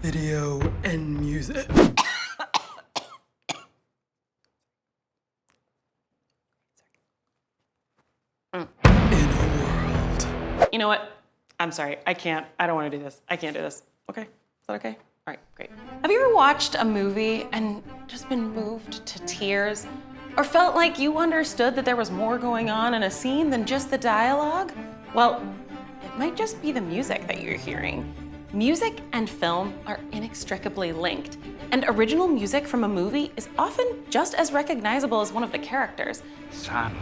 video, and music. In a world. You know what? I'm sorry, I don't wanna do this. I can't do this. Okay, is that okay? All right, great. Have you ever watched a movie and just been moved to tears? Or felt like you understood that there was more going on in a scene than just the dialogue? Well, it might just be the music that you're hearing. Music and film are inextricably linked, and original music from a movie is often just as recognizable as one of the characters. Son,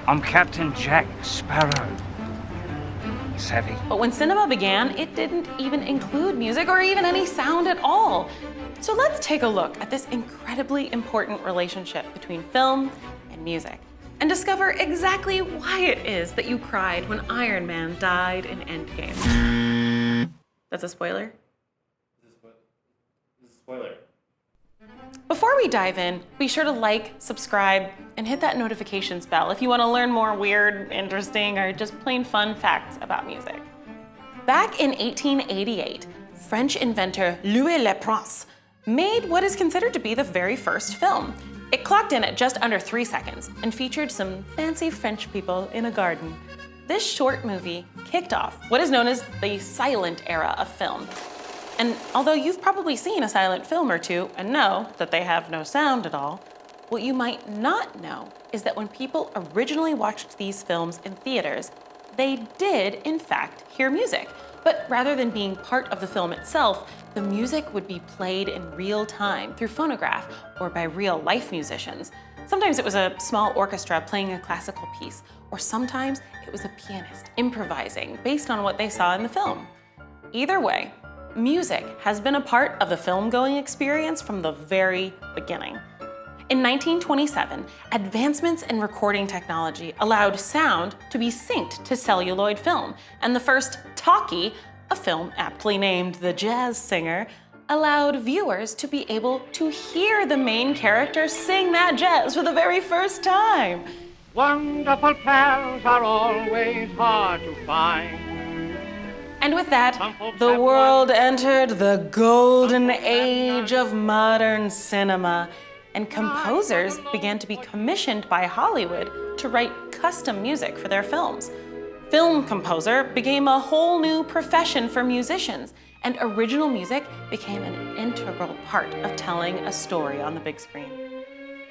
I'm Captain Jack Sparrow. Savvy? But when cinema began, it didn't even include music or even any sound at all. So let's take a look at this incredibly important relationship between film and music and discover exactly why it is that you cried when Iron Man died in Endgame. That's a spoiler? This is a spoiler. Before we dive in, be sure to like, subscribe, and hit that notifications bell if you want to learn more weird, interesting, or just plain fun facts about music. Back in 1888, French inventor Louis Le Prince made what is considered to be the very first film. It clocked in at just under 3 seconds and featured some fancy French people in a garden. This short movie kicked off what is known as the silent era of film. And although you've probably seen a silent film or two and know that they have no sound at all, what you might not know is that when people originally watched these films in theaters, they did, in fact, hear music. But rather than being part of the film itself, the music would be played in real time through phonograph or by real-life musicians. Sometimes it was a small orchestra playing a classical piece, or sometimes it was a pianist improvising based on what they saw in the film. Either way, music has been a part of the film-going experience from the very beginning. In 1927, advancements in recording technology allowed sound to be synced to celluloid film, and the first talkie, a film aptly named The Jazz Singer, allowed viewers to be able to hear the main character sing that jazz for the very first time. Wonderful plans are always hard to find. And with that, the world entered the golden age of modern cinema, and composers began to be commissioned by Hollywood to write custom music for their films. Film composer became a whole new profession for musicians, and original music became an integral part of telling a story on the big screen.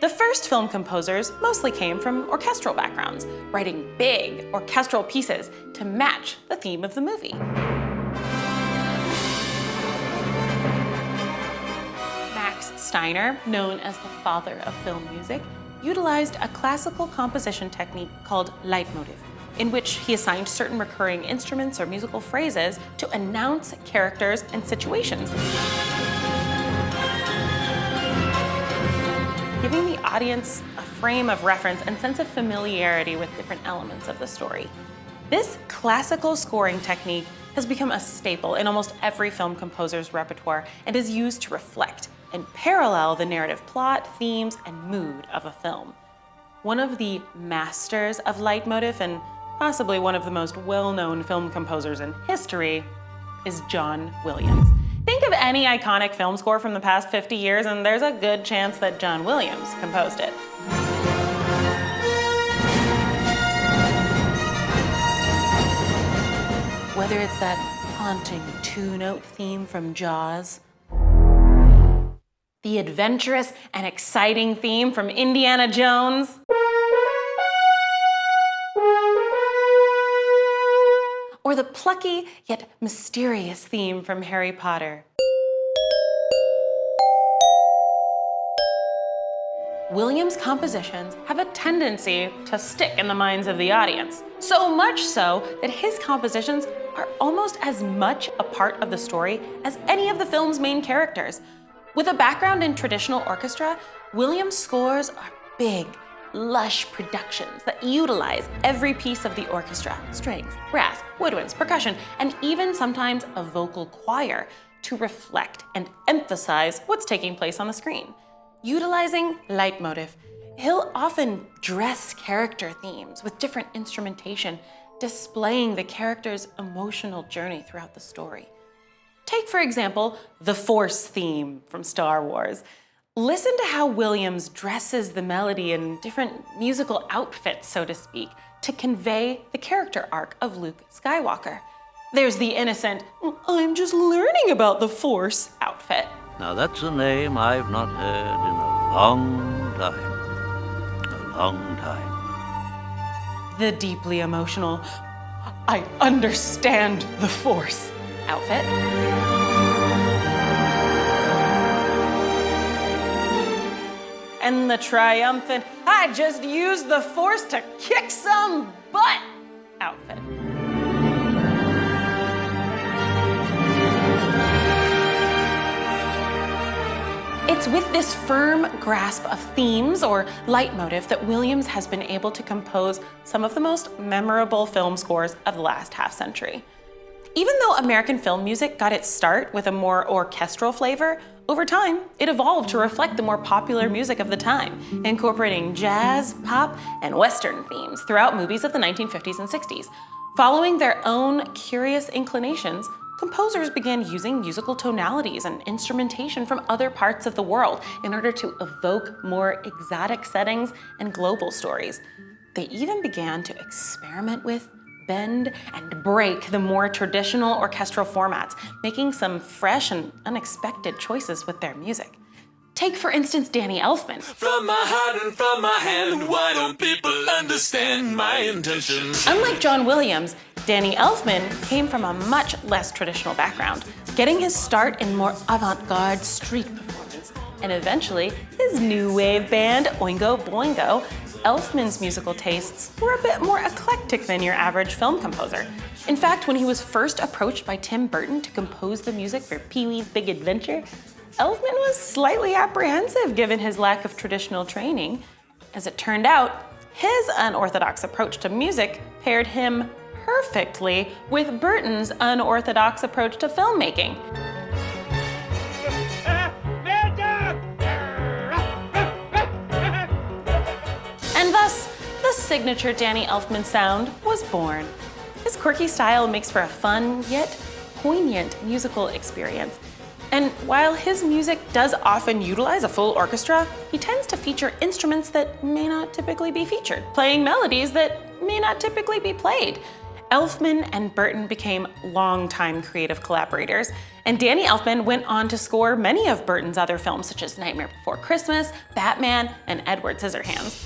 The first film composers mostly came from orchestral backgrounds, writing big orchestral pieces to match the theme of the movie. Max Steiner, known as the father of film music, utilized a classical composition technique called leitmotif, in which he assigned certain recurring instruments or musical phrases to announce characters and situations, giving the audience a frame of reference and sense of familiarity with different elements of the story. This classical scoring technique has become a staple in almost every film composer's repertoire and is used to reflect and parallel the narrative plot, themes, and mood of a film. One of the masters of leitmotif, and possibly one of the most well-known film composers in history, is John Williams. Think of any iconic film score from the past 50 years, and there's a good chance that John Williams composed it. Whether it's that haunting two-note theme from Jaws, the adventurous and exciting theme from Indiana Jones, or the plucky yet mysterious theme from Harry Potter. Williams' compositions have a tendency to stick in the minds of the audience, so much so that his compositions are almost as much a part of the story as any of the film's main characters. With a background in traditional orchestra, Williams' scores are big, lush productions that utilize every piece of the orchestra, strings, brass, woodwinds, percussion, and even sometimes a vocal choir to reflect and emphasize what's taking place on the screen. Utilizing leitmotif, he'll often dress character themes with different instrumentation, displaying the character's emotional journey throughout the story. Take, for example, the Force theme from Star Wars. Listen to how Williams dresses the melody in different musical outfits, so to speak, to convey the character arc of Luke Skywalker. There's the innocent, "I'm just learning about the Force" outfit. Now that's a name I've not heard in a long time. A long time. The deeply emotional, "I understand the Force" outfit. And the triumphant, "I just used the Force to kick some butt" outfit. It's with this firm grasp of themes or leitmotif that Williams has been able to compose some of the most memorable film scores of the last half century. Even though American film music got its start with a more orchestral flavor, over time, it evolved to reflect the more popular music of the time, incorporating jazz, pop, and Western themes throughout movies of the 1950s and 60s. Following their own curious inclinations, composers began using musical tonalities and instrumentation from other parts of the world in order to evoke more exotic settings and global stories. They even began to experiment with, bend, and break the more traditional orchestral formats, making some fresh and unexpected choices with their music. Take, for instance, Danny Elfman. From my heart and from my hand, why don't people understand my intention? Unlike John Williams, Danny Elfman came from a much less traditional background, getting his start in more avant-garde street performance, and eventually his new wave band, Oingo Boingo. Elfman's musical tastes were a bit more eclectic than your average film composer. In fact, when he was first approached by Tim Burton to compose the music for Pee-wee's Big Adventure, Elfman was slightly apprehensive given his lack of traditional training. As it turned out, his unorthodox approach to music paired him perfectly with Burton's unorthodox approach to filmmaking. And thus, the signature Danny Elfman sound was born. His quirky style makes for a fun, yet poignant musical experience. And while his music does often utilize a full orchestra, he tends to feature instruments that may not typically be featured, playing melodies that may not typically be played. Elfman and Burton became longtime creative collaborators, and Danny Elfman went on to score many of Burton's other films, such as Nightmare Before Christmas, Batman, and Edward Scissorhands.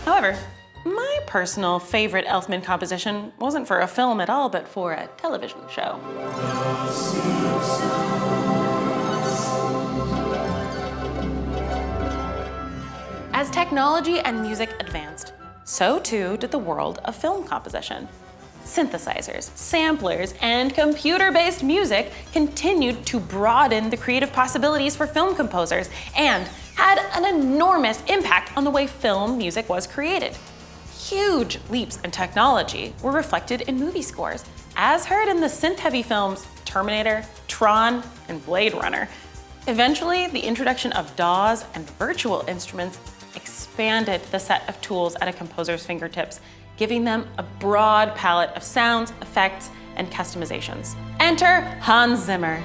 However, my personal favorite Elfman composition wasn't for a film at all, but for a television show. As technology and music advanced, so too did the world of film composition. Synthesizers, samplers, and computer-based music continued to broaden the creative possibilities for film composers and had an enormous impact on the way film music was created. Huge leaps in technology were reflected in movie scores, as heard in the synth-heavy films Terminator, Tron, and Blade Runner. Eventually, the introduction of DAWs and virtual instruments expanded the set of tools at a composer's fingertips, giving them a broad palette of sounds, effects, and customizations. Enter Hans Zimmer.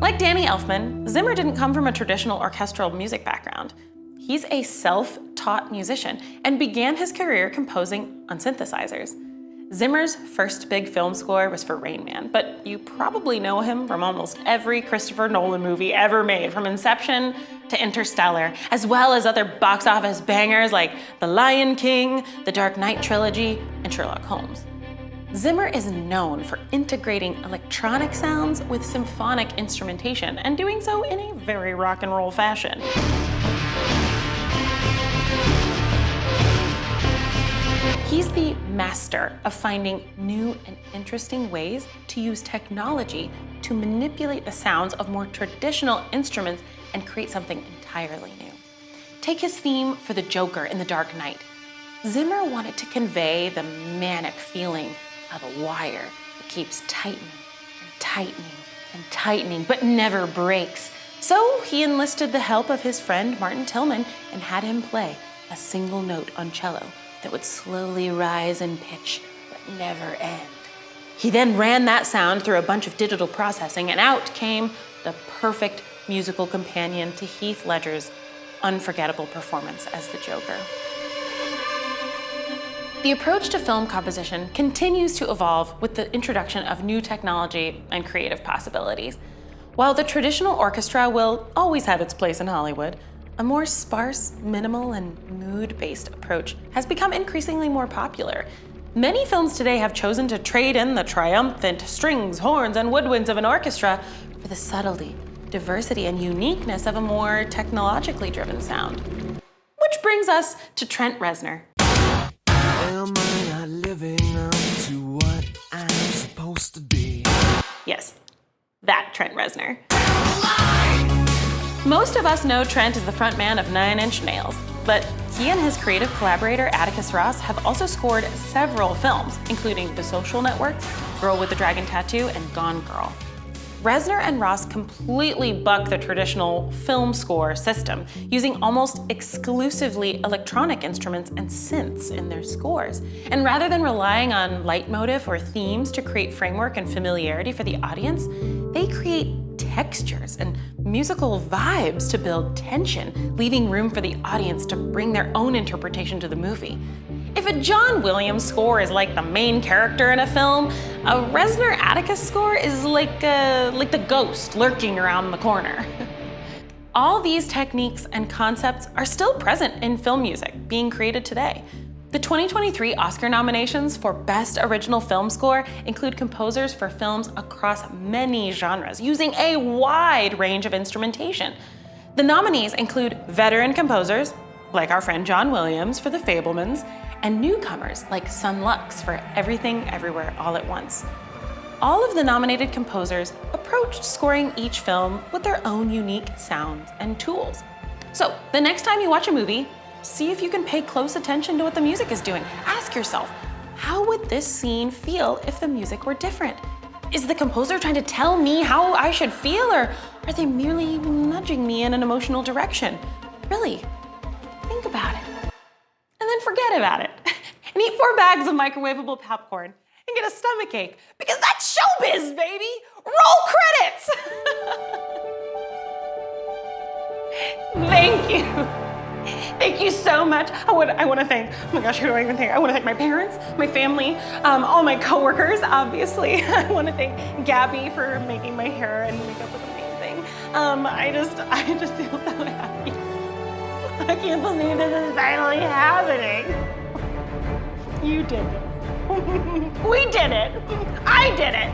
Like Danny Elfman, Zimmer didn't come from a traditional orchestral music background. He's a self-taught musician and began his career composing on synthesizers. Zimmer's first big film score was for Rain Man, but you probably know him from almost every Christopher Nolan movie ever made, from Inception to Interstellar, as well as other box office bangers like The Lion King, The Dark Knight trilogy, and Sherlock Holmes. Zimmer is known for integrating electronic sounds with symphonic instrumentation and doing so in a very rock and roll fashion. He's the master of finding new and interesting ways to use technology to manipulate the sounds of more traditional instruments and create something entirely new. Take his theme for the Joker in The Dark Knight. Zimmer wanted to convey the manic feeling of a wire that keeps tightening and tightening and tightening, but never breaks. So he enlisted the help of his friend Martin Tillman and had him play a single note on cello that would slowly rise in pitch, but never end. He then ran that sound through a bunch of digital processing, and out came the perfect musical companion to Heath Ledger's unforgettable performance as the Joker. The approach to film composition continues to evolve with the introduction of new technology and creative possibilities. While the traditional orchestra will always have its place in Hollywood, a more sparse, minimal, and mood-based approach has become increasingly more popular. Many films today have chosen to trade in the triumphant strings, horns, and woodwinds of an orchestra for the subtlety, diversity, and uniqueness of a more technologically driven sound. Which brings us to Trent Reznor. Am I not living up to what I'm supposed to be? Yes, that Trent Reznor. Most of us know Trent as the frontman of Nine Inch Nails, but he and his creative collaborator Atticus Ross have also scored several films, including The Social Network, Girl with the Dragon Tattoo, and Gone Girl. Reznor and Ross completely buck the traditional film score system, using almost exclusively electronic instruments and synths in their scores. And rather than relying on leitmotif or themes to create framework and familiarity for the audience, they create textures and musical vibes to build tension, leaving room for the audience to bring their own interpretation to the movie. If a John Williams score is like the main character in a film, a Reznor Atticus score is like the ghost lurking around the corner. All these techniques and concepts are still present in film music being created today. The 2023 Oscar nominations for Best Original Film Score include composers for films across many genres, using a wide range of instrumentation. The nominees include veteran composers, like our friend John Williams for The Fabelmans, and newcomers like Sun Lux for Everything Everywhere All at Once. All of the nominated composers approached scoring each film with their own unique sounds and tools. So the next time you watch a movie, see if you can pay close attention to what the music is doing. Ask yourself, how would this scene feel if the music were different? Is the composer trying to tell me how I should feel, or are they merely nudging me in an emotional direction? Really, think about it. And then forget about it. And eat 4 bags of microwavable popcorn and get a stomachache, because that's showbiz, baby! Roll credits! Thank you. Thank you so much. I want to thank, oh my gosh, who do I even thank? I want to thank my parents, my family, all my coworkers, obviously. I want to thank Gabby for making my hair and makeup look amazing. I just feel so happy. I can't believe this is finally happening. You did it. We did it. I did it.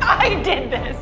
I did this.